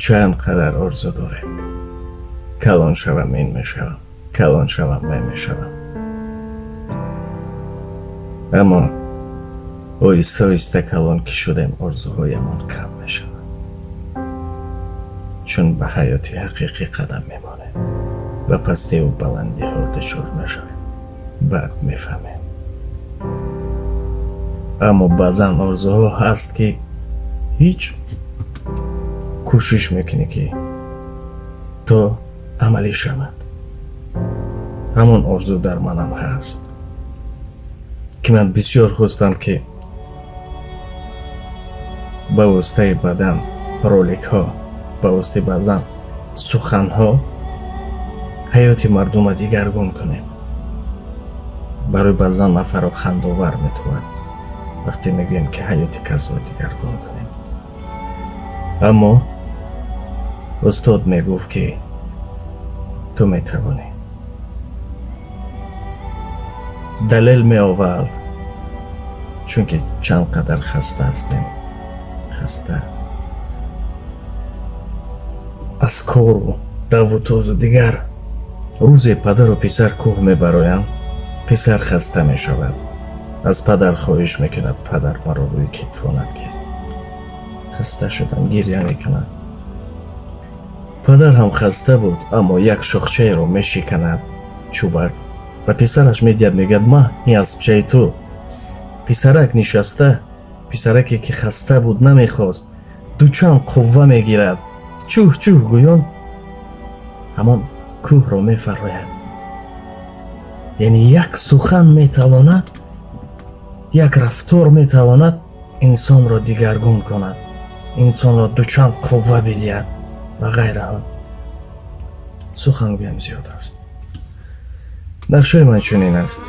چندقدر آرزو داریم. کلان شوم این میشوم، کلان شوم من میشوم. اما آیسته آیسته کلان که شدیم آرزوهایمان کم میشوند، چون به حیات حقیقی قدم میمانیم و پستی و بلندی ها دچار میشویم. بعد میفهمیم. اما بعضا آرزوها هست که هیچ کوشش میکنی که تا عملی شود. همون آرزو در منم هست که من بسیار خواستم که با واسطه بدن رولک ها، با واسطه بعضا سخن ها حیات مردم دیگرگون کنیم. برای بعضا نفر رو خندآور میتواند وقتی میگیم که حیات کس رو دیگرگون کنیم. اما استاد میگفت که تو میتوانی. دلیل می آورد چون که چند قدر خسته هستیم. خسته از کار و دوتوز و دیگر. روزی پدر و پسر کوه می برایند. پسر خسته می شود. از پدر خواهش میکند پدر مرا روی کتفانت گیر. خسته شدم، گریه میکند. پدر هم خسته بود اما یک شاخچه رو میشکند چوبک و پسرش میدید میگد ما این اسبچه تو. پسرک نشسته، پسرکی که خسته بود نمیخواست دوچند قوه میگیرد. چوه چوه گویان همان کوه رو میفراید. یعنی یک سخن میتواند، یک رفتار میتواند انسان را دیگرگون کند، انسان را دوچند قوه بدهد و غیره ها. سخنگویم زیاد است. نقشه من چنین است.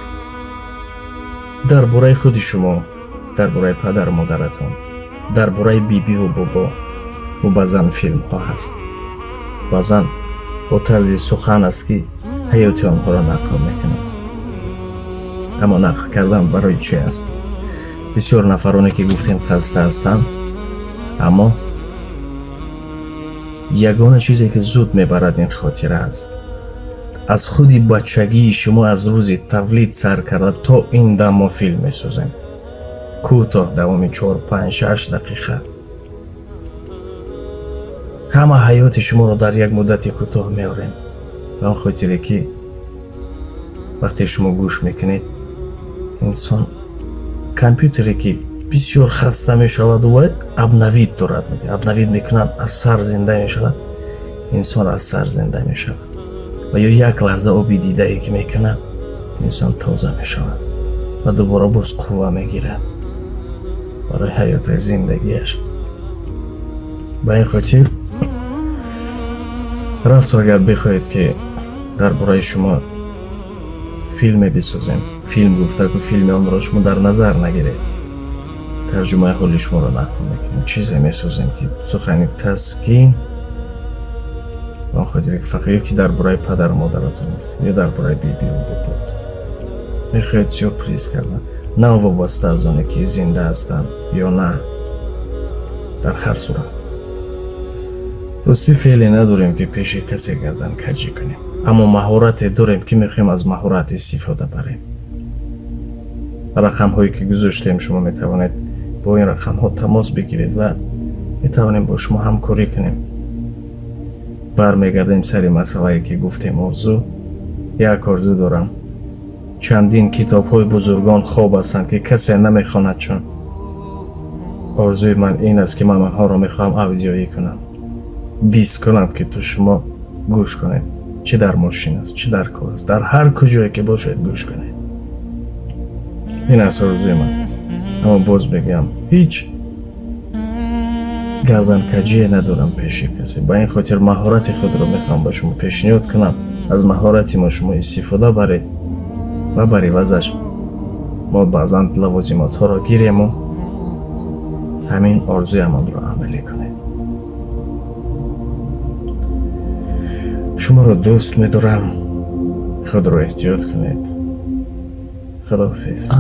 در باره خود شما، در باره پدر مادرتان، در باره بیبی و بابا و بعضا فیلم ها هست. بعضا با طرز سخن است که حیات آنها را نقل میکنیم. اما نقل کردن برای چی است؟ بسیار نفرانی که گفتیم خسته هستند اما یگانه چیزی که زود میبرد این خاطره است. از خودی بچگی شما از روز تولید سر کرده تا این دم ما فیلم میسازیم. کوتاه دوامی 4 5 6 دقیقه. همه حیات شما رو در یک مدت کوتاه میاریم. به آن خاطره که وقتی شما گوش میکنید انسان کامپیوتری که بسیار خسته میشود و ابنوید دارد میگه. ابنوید میکنن از سر زنده میشود. انسان از سر زنده میشود و یا یک لحظه آبی دیده ای که میکنن انسان تازه میشود و دوباره باز قوه میگیرد برای حیات زندگیش. به این خاطر رفت اگر بخواهید که در برای شما فیلم بسازیم، فیلم گفته که فیلم آن را شما در نظر نگیرید، ترجمه حال شما را نقل میکنیم، چیزی میسازیم که سخنی تسکین و آن خاطر که فقط یکی در برای پدر مادرتون گفتیم یا در برای بیبی و بابا میخواید سورپریز کردن، نه وابسته از آنه که زنده هستند یا نه. در هر صورت دوستی فعلی نداریم که پیش کسی گردن کجی کنیم، اما مهارت داریم که میخوایم از مهارت استفاده بریم. رقم هایی که گذاشتیم شما میتوانید با این رقم ها تماس بگیرید و میتوانیم با شما همکاری کنیم. برمیگردیم سری مسئله که گفتیم آرزو. یک آرزو دارم. چندین کتاب های بزرگان خواب هستند که کسی نمیخواند، چون آرزوی من این است که من ها را میخوام اودیویی کنم، دیسک کنم که تو شما گوش کنید. چه در ماشین است، چه در کار است، در هر کجایی که باشید گوش کنید. این است آرزوی من. اما باز بگم هیچ گردن کجی ندارم پیش کسی. با این خاطر مهارت خود را میخوام با شما پیشنهاد کنم. از مهارت ما شما استفاده برید و برای وزش ما بعضا لوازمات ها را گیریم و همین آرزوی من را عملی کنید. شما را دوست می‌دارم. خود را احتیاط کنید. خداحافظ.